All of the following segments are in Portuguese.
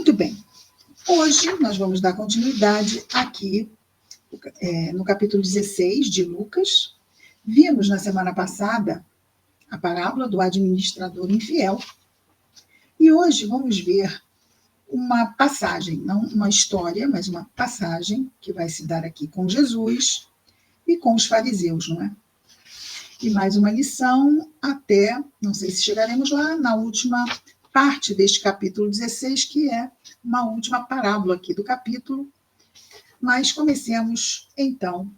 Muito bem. Hoje nós vamos dar continuidade aqui no capítulo 16 de Lucas. Vimos na semana passada a parábola do administrador infiel. E hoje vamos ver uma passagem, não uma história, mas uma passagem que vai se dar aqui com Jesus e com os fariseus, não é? E mais uma lição até, não sei se chegaremos lá, na última parte deste capítulo 16, que é uma última parábola aqui do capítulo. Mas comecemos, então,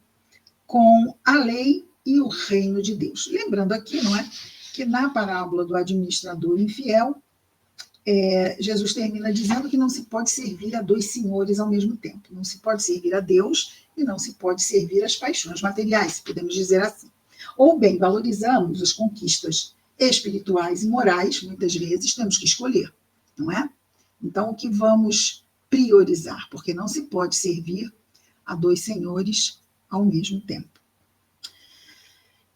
com a lei e o reino de Deus. Lembrando aqui, não é, que na parábola do administrador infiel, Jesus termina dizendo que não se pode servir a dois senhores ao mesmo tempo. Não se pode servir a Deus e não se pode servir às paixões materiais, podemos dizer assim. Ou bem, valorizamos as conquistas espirituais e morais, muitas vezes temos que escolher, não é? Então, o que vamos priorizar? Porque não se pode servir a dois senhores ao mesmo tempo.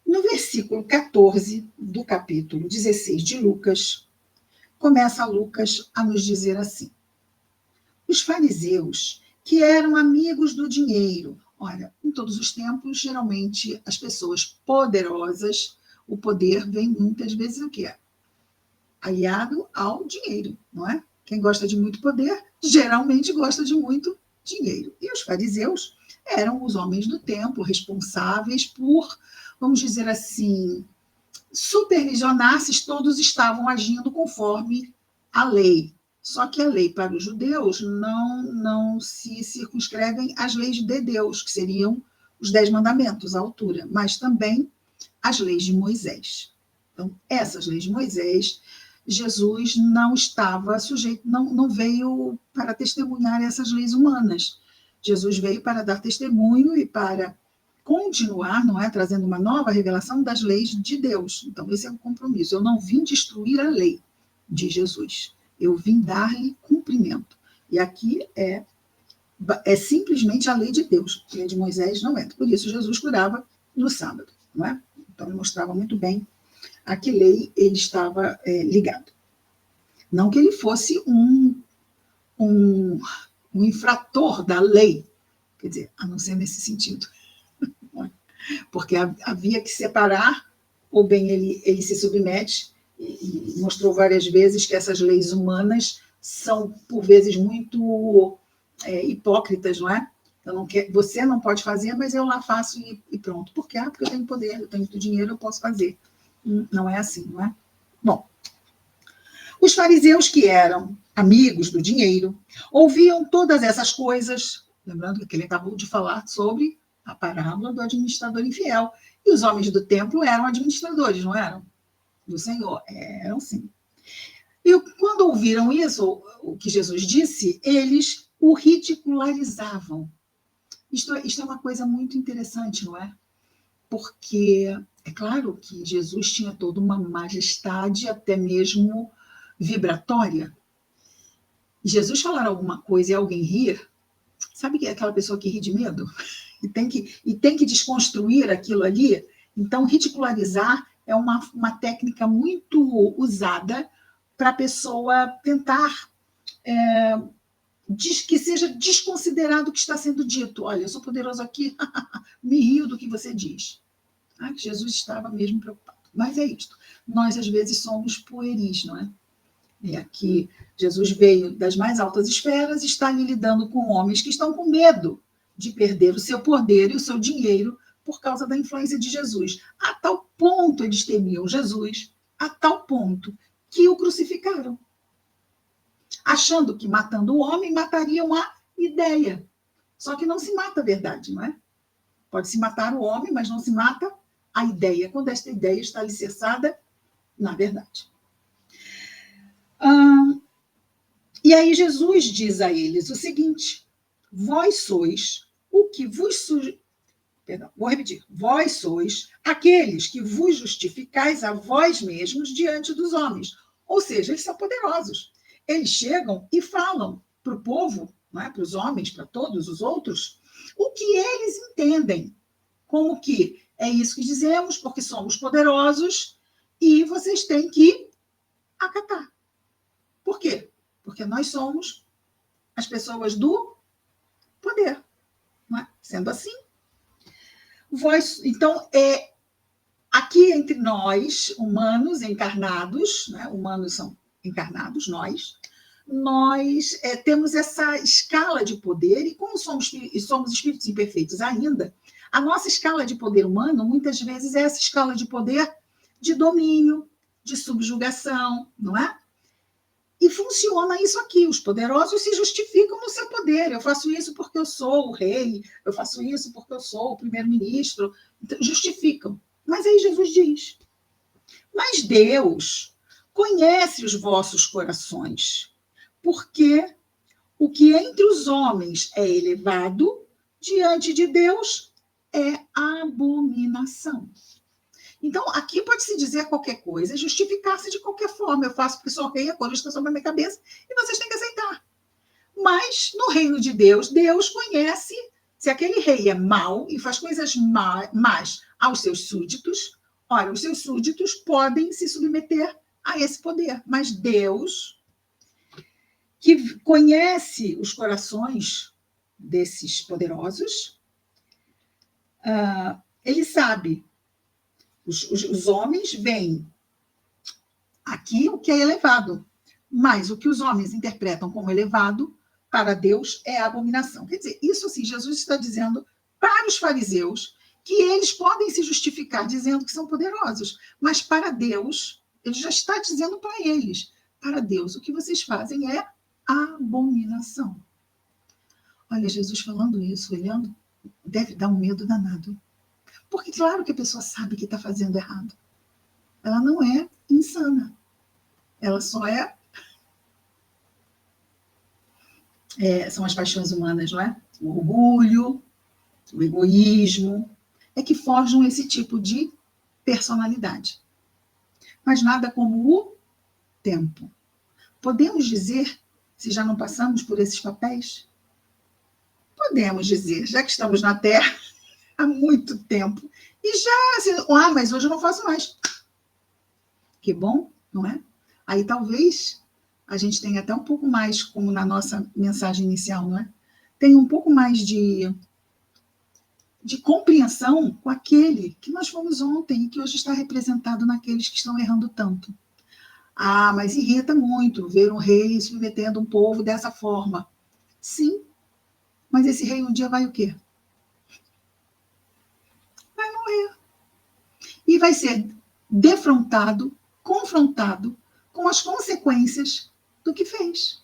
No versículo 14 do capítulo 16 de Lucas, começa Lucas a nos dizer assim: os fariseus, que eram amigos do dinheiro. Olha, em todos os tempos, geralmente, as pessoas poderosas, o poder vem muitas vezes o quê? Aliado ao dinheiro, não é? Quem gosta de muito poder, geralmente gosta de muito dinheiro. E os fariseus eram os homens do templo, responsáveis por, vamos dizer assim, supervisionar se todos estavam agindo conforme a lei. Só que a lei para os judeus não se circunscrevem às leis de Deus, que seriam os 10 mandamentos à altura, mas também as leis de Moisés. Então, essas leis de Moisés, Jesus não estava sujeito, não veio para testemunhar essas leis humanas. Jesus veio para dar testemunho e para continuar, não é, trazendo uma nova revelação das leis de Deus. Então, esse é o compromisso. Eu não vim destruir a lei de Jesus. Eu vim dar-lhe cumprimento. E aqui é simplesmente a lei de Deus. A lei de Moisés não entra. Por isso, Jesus curava no sábado, não é? Então, ele mostrava muito bem a que lei ele estava ligado. Não que ele fosse um infrator da lei, quer dizer, a não ser nesse sentido. Porque havia que separar, ou bem ele se submete, e mostrou várias vezes que essas leis humanas são, por vezes, muito hipócritas, não é? Você não pode fazer, mas eu lá faço e pronto. Por quê? Porque eu tenho poder, eu tenho muito dinheiro, eu posso fazer. Não é assim, não é? Bom, os fariseus, que eram amigos do dinheiro, ouviam todas essas coisas, lembrando que ele acabou de falar sobre a parábola do administrador infiel. E os homens do templo eram administradores, não eram? Do Senhor. Eram sim. E quando ouviram isso, o que Jesus disse, eles o ridicularizavam. Isto é uma coisa muito interessante, não é? Porque é claro que Jesus tinha toda uma majestade, até mesmo vibratória. E Jesus falar alguma coisa e alguém rir, sabe que é aquela pessoa que ri de medo? E tem que desconstruir aquilo ali. Então, ridicularizar é uma técnica muito usada para a pessoa tentar que seja desconsiderado o que está sendo dito. Olha, eu sou poderoso aqui, me rio do que você diz. Que Jesus estava mesmo preocupado. Mas é isto. Nós, às vezes, somos pueris, não é? E aqui, Jesus veio das mais altas esferas e está ali lidando com homens que estão com medo de perder o seu poder e o seu dinheiro por causa da influência de Jesus. A tal ponto eles temiam Jesus, a tal ponto que o crucificaram, achando que matando o homem matariam a ideia. Só que não se mata a verdade, não é? Pode-se matar o homem, mas não se mata a ideia, quando esta ideia está alicerçada na verdade. E aí Jesus diz a eles o seguinte: vós sois o que vos vou repetir. Vós sois aqueles que vos justificais a vós mesmos diante dos homens. Ou seja, eles são poderosos. Eles chegam e falam para o povo, não é? Para os homens, para todos os outros, o que eles entendem. Como que é isso que dizemos, porque somos poderosos e vocês têm que acatar. Por quê? Porque nós somos as pessoas do poder. Não é? Sendo assim, então, aqui entre nós, humanos encarnados, né? Humanos são encarnados, nós temos essa escala de poder, e como somos espíritos imperfeitos ainda, a nossa escala de poder humano, muitas vezes, é essa escala de poder de domínio, de subjugação, não é? E funciona isso aqui. Os poderosos se justificam no seu poder. Eu faço isso porque eu sou o rei, eu faço isso porque eu sou o primeiro-ministro. Então, justificam. Mas aí Jesus diz: mas Deus conhece os vossos corações, porque o que entre os homens é elevado, diante de Deus é abominação. Então, aqui pode-se dizer qualquer coisa, justificar-se de qualquer forma. Eu faço porque sou rei, a coroa está sobre a minha cabeça, e vocês têm que aceitar. Mas, no reino de Deus, Deus conhece se aquele rei é mau e faz coisas más aos seus súditos. Ora, os seus súditos podem se submeter a esse poder. Mas Deus, que conhece os corações desses poderosos, ele sabe. Os homens veem aqui o que é elevado, mas o que os homens interpretam como elevado, para Deus é abominação. Quer dizer, isso assim, Jesus está dizendo para os fariseus que eles podem se justificar dizendo que são poderosos, mas para Deus, ele já está dizendo para eles, para Deus, o que vocês fazem é abominação. Olha, Jesus falando isso, olhando, deve dar um medo danado. Porque claro que a pessoa sabe que está fazendo errado. Ela não é insana. Ela só são as paixões humanas, não é? O orgulho, o egoísmo, é que forjam esse tipo de personalidade. Mas nada como o tempo. Podemos dizer, se já não passamos por esses papéis? Podemos dizer, já que estamos na Terra há muito tempo, e já, mas hoje eu não faço mais. Que bom, não é? Aí talvez a gente tenha até um pouco mais, como na nossa mensagem inicial, não é? Tenha um pouco mais de compreensão com aquele que nós fomos ontem e que hoje está representado naqueles que estão errando tanto. Mas irrita muito ver um rei submetendo um povo dessa forma. Sim, mas esse rei um dia vai o quê? Vai morrer. E vai ser defrontado, confrontado com as consequências do que fez.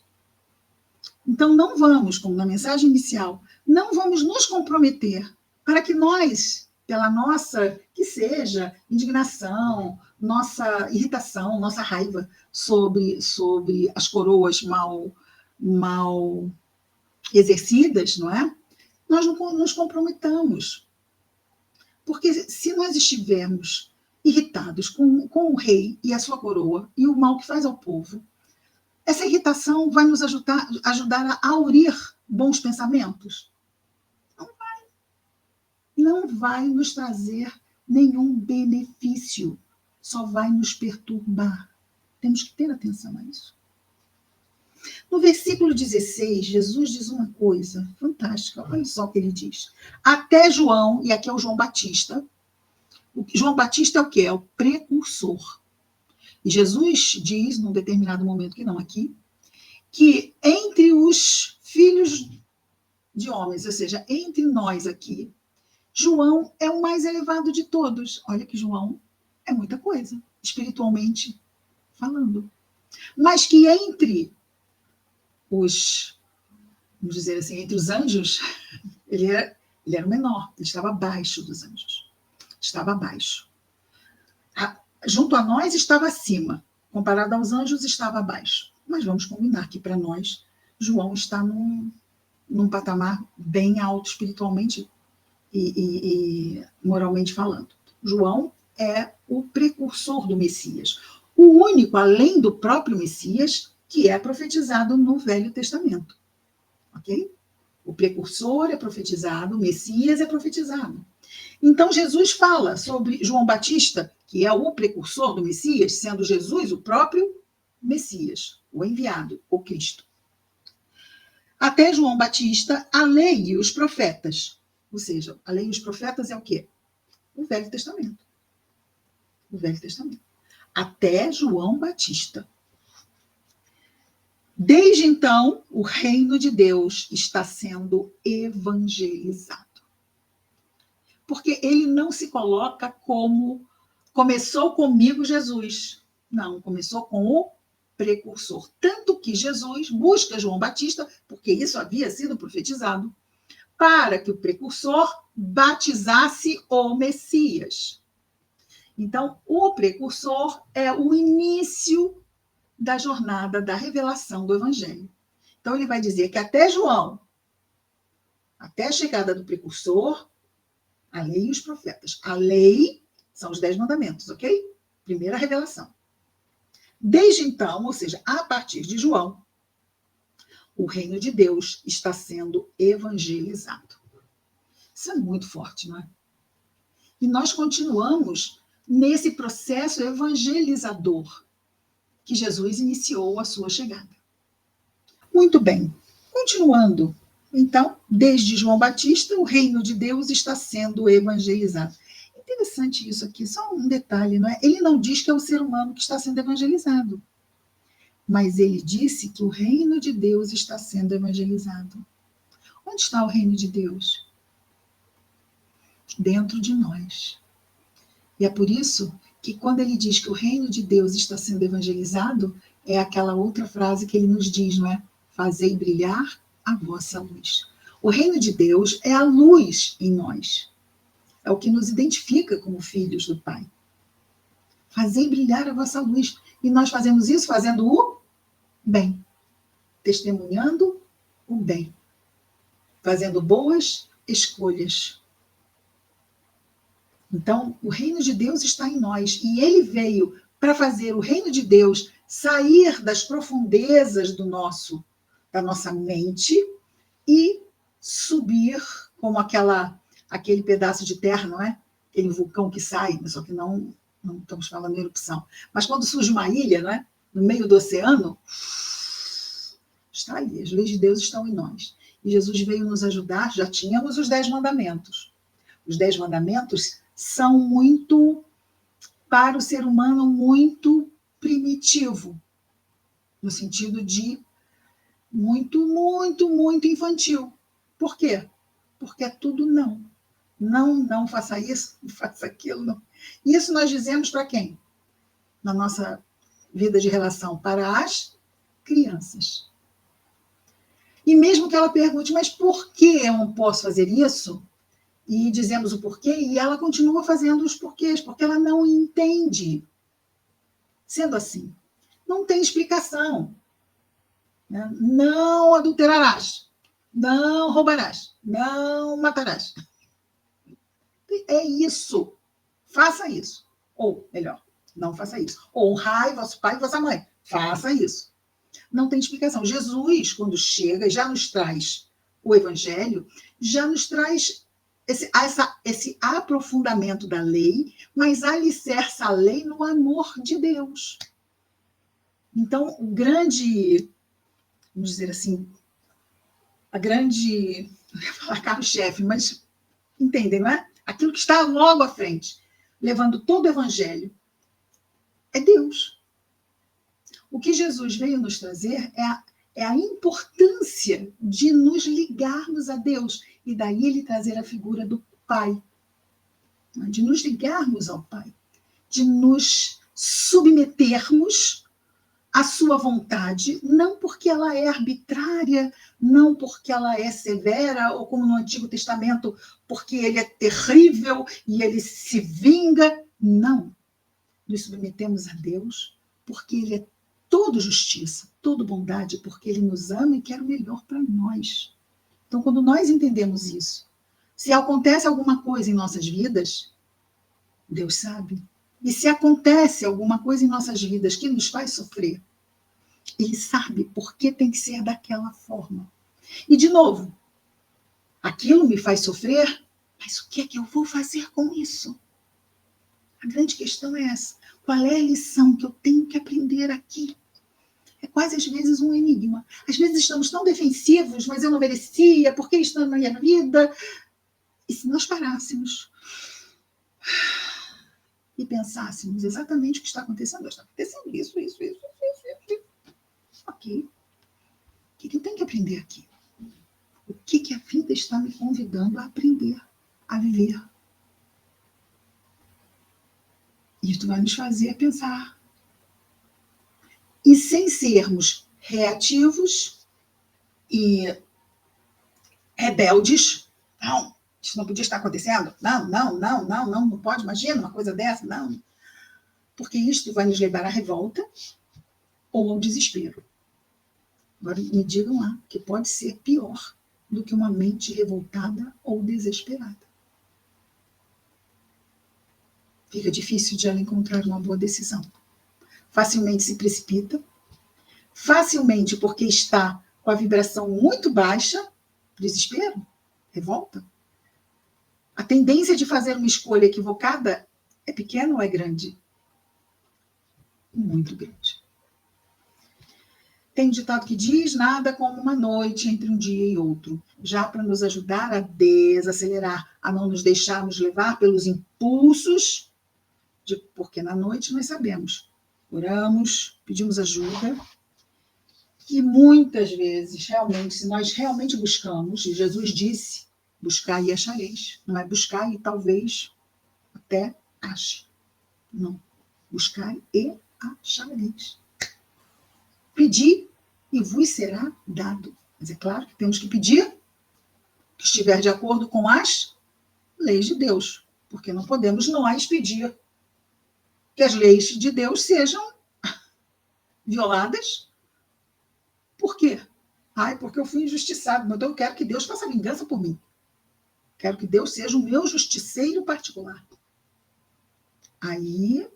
Então, não vamos, como na mensagem inicial, não vamos nos comprometer para que nós, pela nossa, que seja, indignação, nossa irritação, nossa raiva sobre as coroas mal exercidas, não é? Nós não nos comprometamos. Porque se nós estivermos irritados com o rei e a sua coroa e o mal que faz ao povo, essa irritação vai nos ajudar a aurir bons pensamentos? Não vai. Não vai nos trazer nenhum benefício. Só vai nos perturbar. Temos que ter atenção a isso. No versículo 16, Jesus diz uma coisa fantástica. Olha só o que ele diz. Até João, e aqui é o João Batista. O João Batista é o quê? É o precursor. E Jesus diz, num determinado momento, que não aqui, que entre os filhos de homens, ou seja, entre nós aqui, João é o mais elevado de todos. Olha que João é muita coisa, espiritualmente falando. Mas que entre os, vamos dizer assim, entre os anjos, ele era o menor, ele estava abaixo dos anjos. Estava abaixo. Junto a nós estava acima, comparado aos anjos estava abaixo. Mas vamos combinar que para nós, João está num patamar bem alto espiritualmente e moralmente falando. João é o precursor do Messias. O único, além do próprio Messias, que é profetizado no Velho Testamento. Ok? O precursor é profetizado, o Messias é profetizado. Então, Jesus fala sobre João Batista, que é o precursor do Messias, sendo Jesus o próprio Messias, o enviado, o Cristo. até João Batista, a lei e os profetas. Ou seja, a lei e os profetas é o quê? O Velho Testamento. O Velho Testamento. Até João Batista. Desde então, o reino de Deus está sendo evangelizado. Porque ele não se coloca como começou comigo Jesus. Não, começou com o precursor. Tanto que Jesus busca João Batista, porque isso havia sido profetizado, para que o precursor batizasse o Messias. Então, o precursor é o início da jornada da revelação do Evangelho. Então, ele vai dizer que até João, até a chegada do precursor, a lei e os profetas. A lei são os 10 mandamentos, ok? Primeira revelação. Desde então, ou seja, a partir de João, o reino de Deus está sendo evangelizado. Isso é muito forte, não é? E nós continuamos nesse processo evangelizador que Jesus iniciou a sua chegada. Muito bem, continuando. Então, desde João Batista, o reino de Deus está sendo evangelizado. Interessante isso aqui, só um detalhe, não é? Ele não diz que é o ser humano que está sendo evangelizado, mas ele disse que o reino de Deus está sendo evangelizado. Onde está o reino de Deus? Dentro de nós. E é por isso que quando ele diz que o reino de Deus está sendo evangelizado, é aquela outra frase que ele nos diz, não é? Fazei brilhar a vossa luz. O reino de Deus é a luz em nós. É o que nos identifica como filhos do Pai. Fazei brilhar a vossa luz. E nós fazemos isso fazendo o bem. Testemunhando o bem. Fazendo boas escolhas. Então, o reino de Deus está em nós. E ele veio para fazer o reino de Deus sair das profundezas da nossa mente e subir como aquele pedaço de terra, não é? Aquele vulcão que sai, só que não estamos falando em erupção. Mas quando surge uma ilha, não é? No meio do oceano, está ali, as leis de Deus estão em nós. E Jesus veio nos ajudar, já tínhamos os 10 mandamentos. Os 10 mandamentos são muito, para o ser humano, muito primitivo, no sentido de muito, muito, muito infantil. Por quê? Porque é tudo não. Não, não faça isso, não faça aquilo. Não. Isso nós dizemos para quem? Na nossa vida de relação, para as crianças. E mesmo que ela pergunte, mas por que eu não posso fazer isso? E dizemos o porquê, e ela continua fazendo os porquês, porque ela não entende. Sendo assim, não tem explicação. Né? Não adulterarás, não roubarás, não matarás. É isso. Faça isso. Ou, melhor, não faça isso. Honrai vosso pai e vossa mãe. Faça isso. Não tem explicação. Jesus, quando chega, já nos traz o evangelho, já nos traz esse aprofundamento da lei, mas alicerça a lei no amor de Deus. Então, o grande, vamos dizer assim, a grande, não ia falar carro-chefe, mas entendem, não é? Aquilo que está logo à frente, levando todo o evangelho, é Deus. O que Jesus veio nos trazer é a importância de nos ligarmos a Deus. E daí ele trazer a figura do Pai. De nos ligarmos ao Pai. De nos submetermos à sua vontade, não porque ela é arbitrária, não porque ela é severa, ou como no Antigo Testamento, porque ele é terrível e ele se vinga. Não. Nos submetemos a Deus porque ele é todo justiça, todo bondade, porque ele nos ama e quer o melhor para nós. Então, quando nós entendemos isso, se acontece alguma coisa em nossas vidas, Deus sabe. E se acontece alguma coisa em nossas vidas que nos faz sofrer, ele sabe por que tem que ser daquela forma. E, de novo, aquilo me faz sofrer, mas o que é que eu vou fazer com isso? A grande questão é essa. Qual é a lição que eu tenho que aprender aqui? É quase, às vezes, um enigma. Às vezes estamos tão defensivos, mas eu não merecia, porque isso na minha vida. E se nós parássemos e pensássemos exatamente o que está acontecendo? Está acontecendo isso. Ok. O que eu tenho que aprender aqui? O que a vida está me convidando a aprender, a viver? Isso vai nos fazer pensar. E sem sermos reativos e rebeldes, não, isso não podia estar acontecendo, não pode, imagina uma coisa dessa, não. Porque isto vai nos levar à revolta ou ao desespero. Agora me digam lá, que pode ser pior do que uma mente revoltada ou desesperada. Fica difícil de ela encontrar uma boa decisão. Facilmente se precipita, facilmente porque está com a vibração muito baixa, desespero, revolta. A tendência de fazer uma escolha equivocada é pequena ou é grande? Muito grande. Tem um ditado que diz: nada como uma noite entre um dia e outro, já para nos ajudar a desacelerar, a não nos deixarmos levar pelos impulsos, porque na noite nós sabemos, oramos, pedimos ajuda, e muitas vezes, realmente, se nós realmente buscamos, e Jesus disse, buscar e achareis, não é buscar e talvez até ache, não, buscar e achareis. Pedir e vos será dado. Mas é claro que temos que pedir que estiver de acordo com as leis de Deus, porque não podemos nós pedir que as leis de Deus sejam violadas. Por quê? Porque eu fui injustiçado, então eu quero que Deus faça vingança por mim. Quero que Deus seja o meu justiceiro particular. Aí,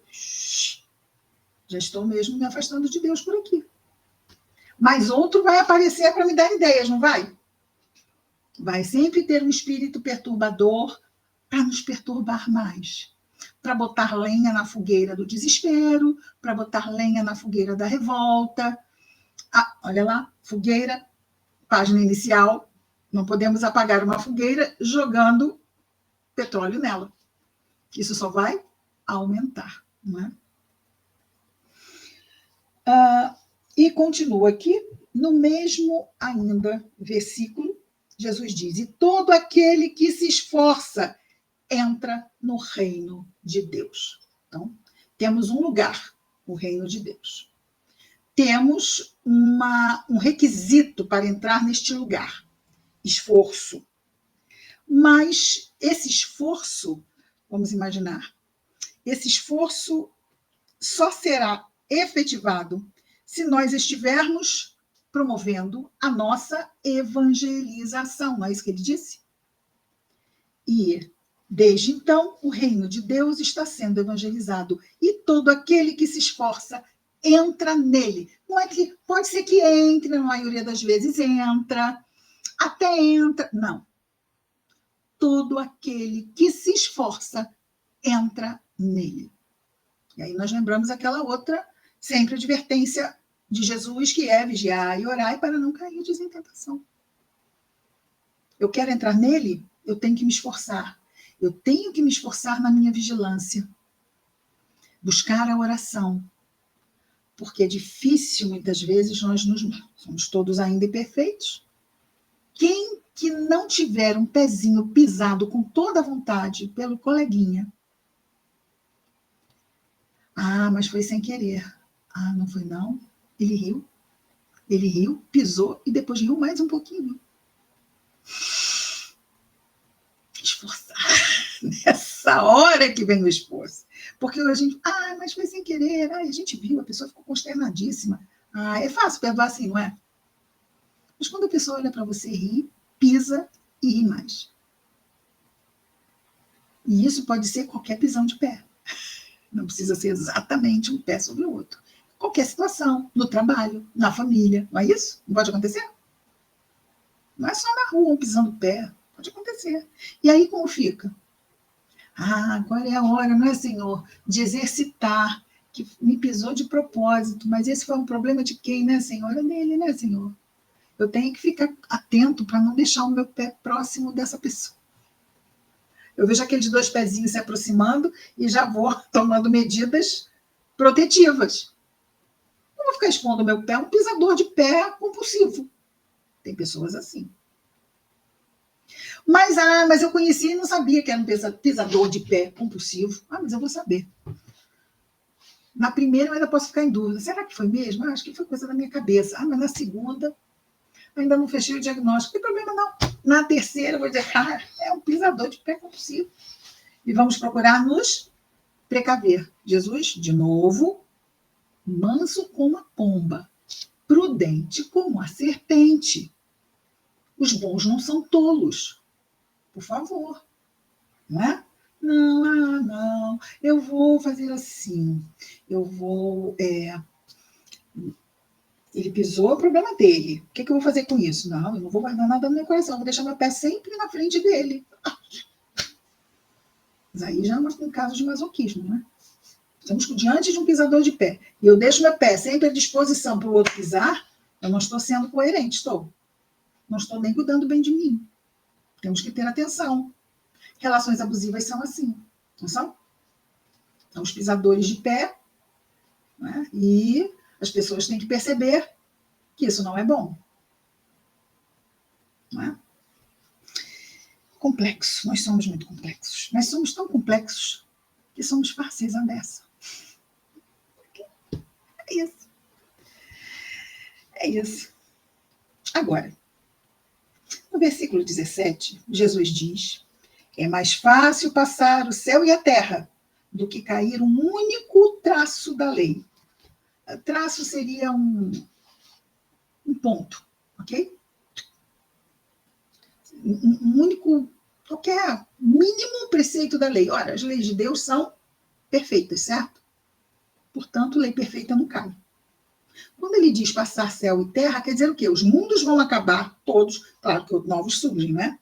já estou mesmo me afastando de Deus por aqui. Mas outro vai aparecer para me dar ideias, não vai? Vai sempre ter um espírito perturbador para nos perturbar mais. Para botar lenha na fogueira do desespero, para botar lenha na fogueira da revolta. Olha lá, fogueira, página inicial. Não podemos apagar uma fogueira jogando petróleo nela. Isso só vai aumentar, não é? E continua aqui, no mesmo ainda versículo, Jesus diz: e todo aquele que se esforça entra no reino de Deus. Então, temos um lugar, o reino de Deus. Temos um requisito para entrar neste lugar, esforço. Mas esse esforço, vamos imaginar, esse esforço só será efetivado se nós estivermos promovendo a nossa evangelização. Não é isso que ele disse? E, desde então, o reino de Deus está sendo evangelizado. E todo aquele que se esforça entra nele. Não é que pode ser que entre, na maioria das vezes entra, até entra. Não. Todo aquele que se esforça entra nele. E aí nós lembramos aquela outra sempre advertência de Jesus, que é vigiar e orar para não cair em tentação. Eu quero entrar nele, eu tenho que me esforçar. Eu tenho que me esforçar na minha vigilância. Buscar a oração. Porque é difícil, muitas vezes, nós somos todos ainda imperfeitos. Quem que não tiver um pezinho pisado com toda a vontade pelo coleguinha? Mas foi sem querer. Não foi não. Ele riu, pisou e depois riu mais um pouquinho. Esforçar. Nessa hora que vem o esforço. Porque a gente, mas foi sem querer. A gente viu, a pessoa ficou consternadíssima. É fácil perdoar assim, não é? Mas quando a pessoa olha para você rir, pisa e ri mais. E isso pode ser qualquer pisão de pé. Não precisa ser exatamente um pé sobre o outro. Qualquer situação, no trabalho, na família, não é isso? Não pode acontecer? Não é só na rua um pisando o pé, pode acontecer. E aí como fica? Agora é a hora, não é, Senhor, de exercitar que me pisou de propósito, mas esse foi um problema de quem, né, Senhor? É dele, né, Senhor? Eu tenho que ficar atento para não deixar o meu pé próximo dessa pessoa. Eu vejo aqueles 2 pezinhos se aproximando e já vou tomando medidas protetivas. Não vou ficar expondo o meu pé a um pisador de pé compulsivo. Tem pessoas assim. Mas eu conheci e não sabia que era um pisador de pé compulsivo. Mas eu vou saber. Na primeira eu ainda posso ficar em dúvida. Será que foi mesmo? Acho que foi coisa da minha cabeça. Mas na segunda ainda não fechei o diagnóstico. Não tem problema não. Na terceira eu vou dizer, é um pisador de pé compulsivo. E vamos procurar nos precaver. Jesus, de novo, manso como a pomba, prudente como a serpente. Os bons não são tolos. Por favor. Não é? Não, eu vou fazer assim. Eu vou... Ele pisou, é o problema dele. O que eu vou fazer com isso? Não, eu não vou guardar nada no meu coração. Eu vou deixar meu pé sempre na frente dele. Mas aí já é um caso de masoquismo, né? Estamos diante de um pisador de pé. E eu deixo meu pé sempre à disposição para o outro pisar, eu não estou sendo coerente, estou. Não estou nem cuidando bem de mim. Temos que ter atenção. Relações abusivas são assim, não são? São os pisadores de pé, né? E as pessoas têm que perceber que isso não é bom. Não é? Complexo. Nós somos muito complexos. Nós somos tão complexos que somos fáceis a dessa. É isso. É isso. Agora, no versículo 17, Jesus diz: é mais fácil passar o céu e a terra do que cair um único traço da lei. Traço seria um ponto, ok? Um único, qualquer mínimo preceito da lei. Ora, as leis de Deus são perfeitas, certo? Portanto, lei perfeita não cai. Quando ele diz passar céu e terra, quer dizer o quê? Os mundos vão acabar todos, claro que novos surgem, né?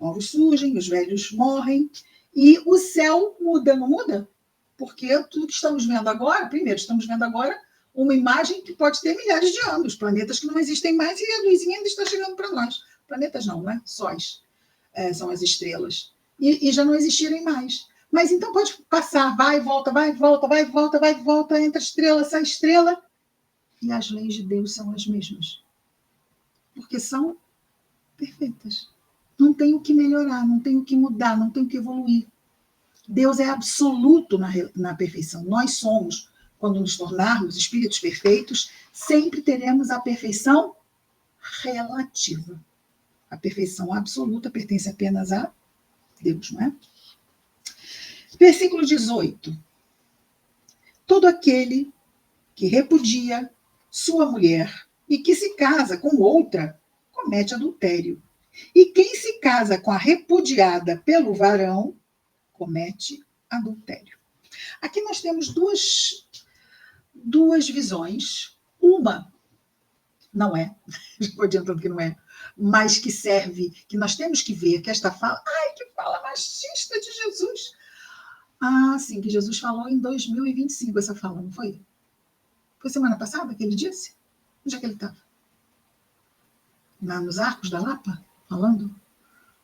Novos surgem, os velhos morrem, e o céu muda, não muda? Porque tudo que estamos vendo agora, primeiro, estamos vendo agora uma imagem que pode ter milhares de anos, planetas que não existem mais, e a luzinha ainda está chegando para nós. Planetas não, né? Sóis, são as estrelas. E já não existirem mais. Mas então pode passar, vai, volta, vai, volta, vai, volta, vai, volta, entra estrela, sai estrela, e as leis de Deus são as mesmas. Porque são perfeitas. Não tem o que melhorar, não tem o que mudar, não tem o que evoluir. Deus é absoluto na perfeição. Nós somos, quando nos tornarmos espíritos perfeitos, sempre teremos a perfeição relativa. A perfeição absoluta pertence apenas a Deus, não é? Versículo 18. Todo aquele que repudia sua mulher e que se casa com outra, comete adultério. E quem se casa com a repudiada pelo varão, comete adultério. Aqui nós temos duas visões. Uma não é, estou adiantando que não é, mas que serve, que nós temos que ver, que esta fala, que fala machista de Jesus. Sim, que Jesus falou em 2025, essa fala, não foi? Foi semana passada que ele disse? Onde é que ele estava? Nos Arcos da Lapa, falando?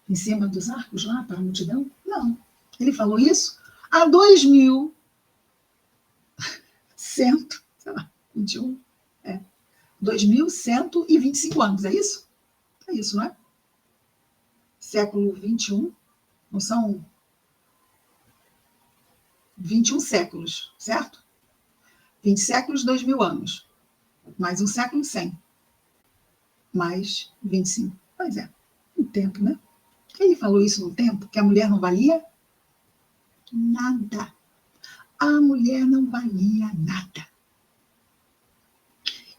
Em cima dos arcos lá, para a multidão? Não. Ele falou isso há 2121, 2.125 anos, é isso? É isso, não é? Século 21, não são 21 séculos, certo? 20 séculos, 2.000 anos. Mais um século, 100. Mais 25. Pois é, um tempo, né? Ele falou isso no tempo, que a mulher não valia nada. A mulher não valia nada.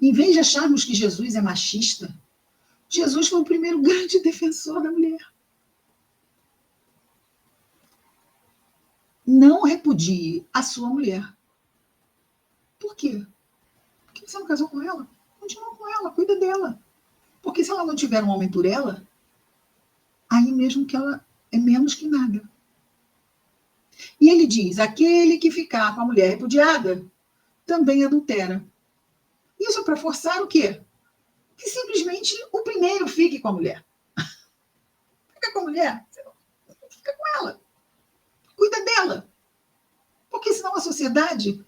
Em vez de acharmos que Jesus é machista, Jesus foi o primeiro grande defensor da mulher. Não repudie a sua mulher. Por quê? Porque você não casou com ela. Continua com ela, cuida dela. Porque se ela não tiver um homem por ela, aí mesmo que ela é menos que nada. E ele diz, aquele que ficar com a mulher repudiada, também adultera. Isso é para forçar o quê? Que simplesmente o primeiro fique com a mulher. Fica com a mulher, fica com ela. Cuida dela. Porque senão a sociedade...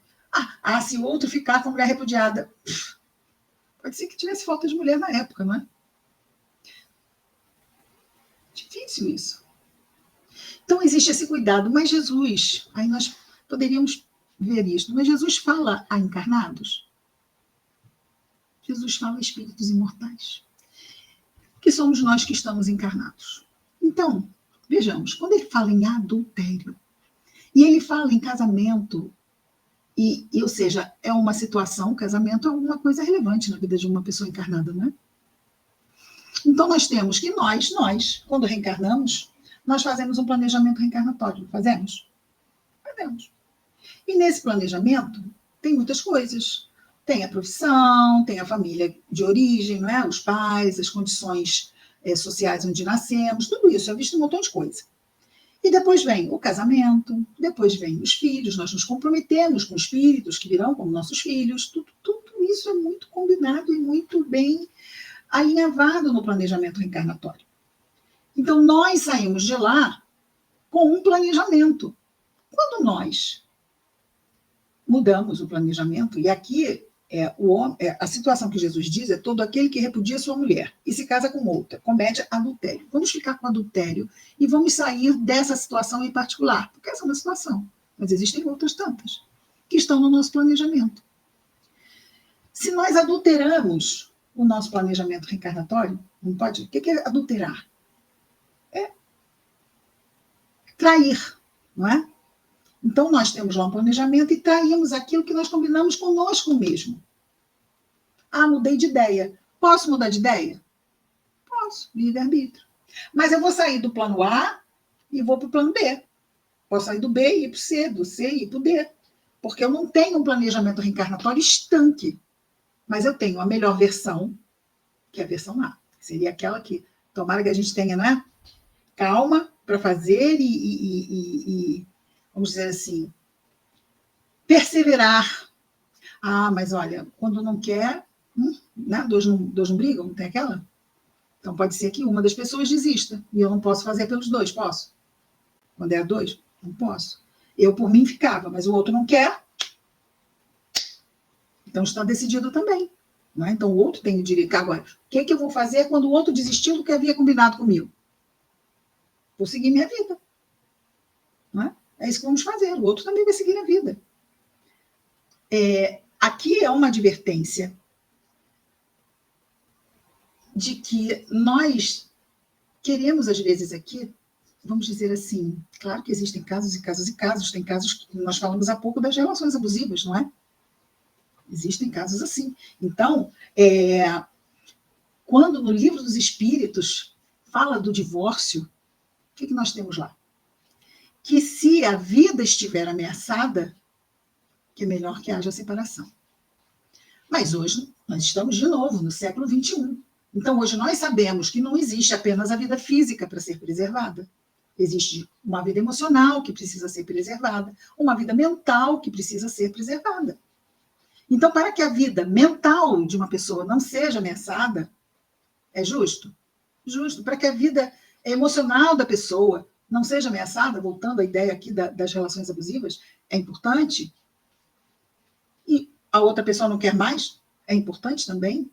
se o outro ficar com a mulher repudiada. Pode ser que tivesse falta de mulher na época, não é? Difícil isso. Então existe esse cuidado. Mas Jesus, aí nós poderíamos ver isso, mas Jesus fala a encarnados. Jesus fala a espíritos imortais. Que somos nós que estamos encarnados. Então, vejamos, quando ele fala em adultério, e ele fala em casamento, ou seja, é uma situação, casamento é uma coisa relevante na vida de uma pessoa encarnada, né? Então, nós temos que nós, quando reencarnamos, nós fazemos um planejamento reencarnatório. Fazemos? Fazemos. E nesse planejamento tem muitas coisas. Tem a profissão, tem a família de origem, não é? Os pais, as condições sociais onde nascemos, tudo isso, é visto um montão de coisa. E depois vem o casamento, depois vem os filhos, nós nos comprometemos com espíritos que virão como nossos filhos, tudo isso é muito combinado e muito bem alinhavado no planejamento reencarnatório. Então, nós saímos de lá com um planejamento. Quando nós mudamos o planejamento, e aqui a situação que Jesus diz é todo aquele que repudia sua mulher e se casa com outra, comete adultério. Vamos ficar com adultério e vamos sair dessa situação em particular, porque essa é uma situação, mas existem outras tantas que estão no nosso planejamento. Se nós adulteramos o nosso planejamento reencarnatório, não pode? O que é adulterar? É trair, não é? Então, nós temos lá um planejamento e traímos aquilo que nós combinamos conosco mesmo. Mudei de ideia. Posso mudar de ideia? Posso, livre-arbítrio. Mas eu vou sair do plano A e vou para o plano B. Posso sair do B e ir para o C, do C e ir para o D. Porque eu não tenho um planejamento reencarnatório estanque. Mas eu tenho a melhor versão, que é a versão A. Seria aquela que, tomara que a gente tenha, né? Calma para fazer e vamos dizer assim, perseverar. Mas olha, quando não quer, né? Dois não brigam, não tem aquela? Então pode ser que uma das pessoas desista, e eu não posso fazer pelos dois, posso? Quando é a dois, não posso. Eu, por mim, ficava, mas o outro não quer, então está decidido também. Não é? Então o outro tem o direito. Agora, o que eu vou fazer quando o outro desistiu do que havia combinado comigo? Vou seguir minha vida. Não é? É isso que vamos fazer. O outro também vai seguir a vida. Aqui é uma advertência de que nós queremos, às vezes, aqui, vamos dizer assim, claro que existem casos e casos e casos, tem casos que nós falamos há pouco das relações abusivas, não é? Existem casos assim. Então, quando no Livro dos Espíritos fala do divórcio, o que nós temos lá? Que se a vida estiver ameaçada, que é melhor que haja separação. Mas hoje nós estamos de novo no século XXI. Então hoje nós sabemos que não existe apenas a vida física para ser preservada. Existe uma vida emocional que precisa ser preservada, uma vida mental que precisa ser preservada. Então, para que a vida mental de uma pessoa não seja ameaçada, é justo? Justo. Para que a vida emocional da pessoa não seja ameaçada, voltando à ideia aqui das relações abusivas, é importante. E a outra pessoa não quer mais, é importante também.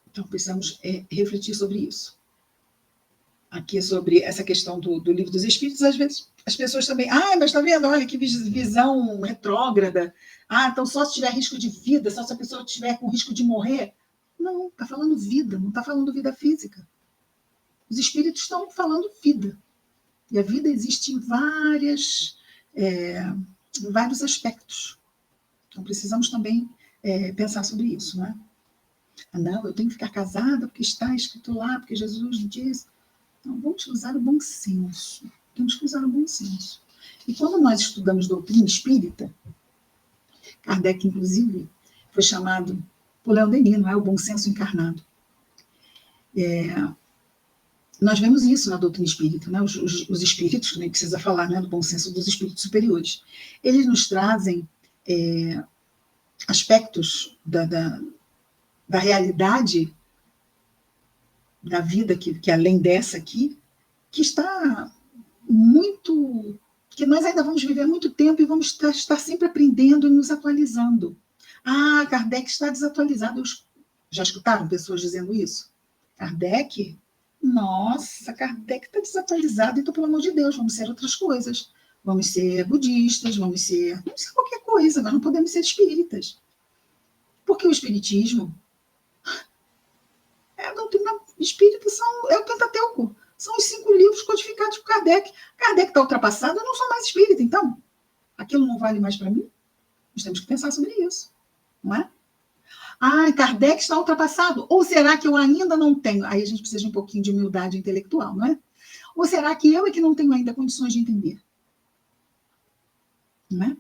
Então, precisamos refletir sobre isso. Aqui sobre essa questão do Livro dos Espíritos, às vezes as pessoas também, mas está vendo, olha que visão retrógrada, então só se tiver risco de vida, só se a pessoa tiver com risco de morrer. Não, está falando vida, não está falando vida física. Os espíritos estão falando vida. E a vida existe em vários aspectos. Então precisamos também pensar sobre isso, né? Não, eu tenho que ficar casada porque está escrito lá, porque Jesus diz. Não, vamos usar o bom senso. Temos que usar o bom senso. E quando nós estudamos doutrina espírita, Kardec, inclusive, foi chamado por Leon Denis, não é? O bom senso encarnado. Nós vemos isso na doutrina espírita, né? Os espíritos, que nem precisa falar, né, do bom senso dos espíritos superiores, eles nos trazem aspectos da realidade da vida que além dessa aqui, que está muito, que nós ainda vamos viver muito tempo e vamos estar sempre aprendendo e nos atualizando. Ah, Kardec está desatualizado. Já escutaram pessoas dizendo isso? Kardec? Nossa, Kardec está desatualizado, então, pelo amor de Deus, vamos ser outras coisas. Vamos ser budistas, vamos ser qualquer coisa, mas não podemos ser espíritas. Porque o espiritismo a doutrina espírita é o Pentateuco. São os 5 livros codificados por Kardec. Kardec está ultrapassado, eu não sou mais espírita, então. Aquilo não vale mais para mim? Nós temos que pensar sobre isso, não é? Ah, Kardec está ultrapassado? Ou será que eu ainda não tenho? Aí a gente precisa de um pouquinho de humildade intelectual, não é? Ou será que eu é que não tenho ainda condições de entender? Não é?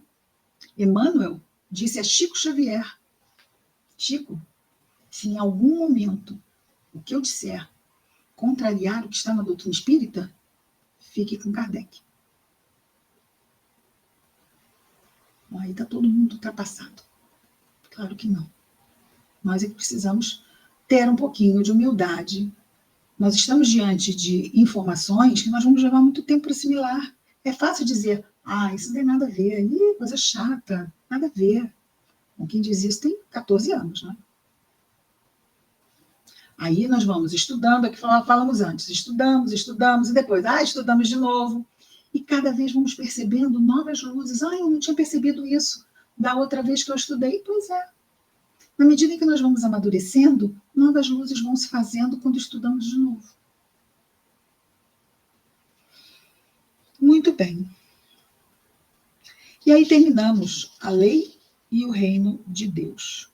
Emmanuel disse a Chico Xavier: Chico, se em algum momento o que eu disser contrariar o que está na doutrina espírita, fique com Kardec. Aí está todo mundo ultrapassado. Claro que não. Nós é que precisamos ter um pouquinho de humildade. Nós estamos diante de informações que nós vamos levar muito tempo para assimilar. É fácil dizer, isso não tem nada a ver, coisa chata, nada a ver. Bom, quem diz isso tem 14 anos, né? Aí nós vamos estudando, é que falamos antes, estudamos, e depois, estudamos de novo. E cada vez vamos percebendo novas luzes. Eu não tinha percebido isso da outra vez que eu estudei. Pois é. Na medida em que nós vamos amadurecendo, novas luzes vão se fazendo quando estudamos de novo. Muito bem. E aí terminamos a lei e o reino de Deus.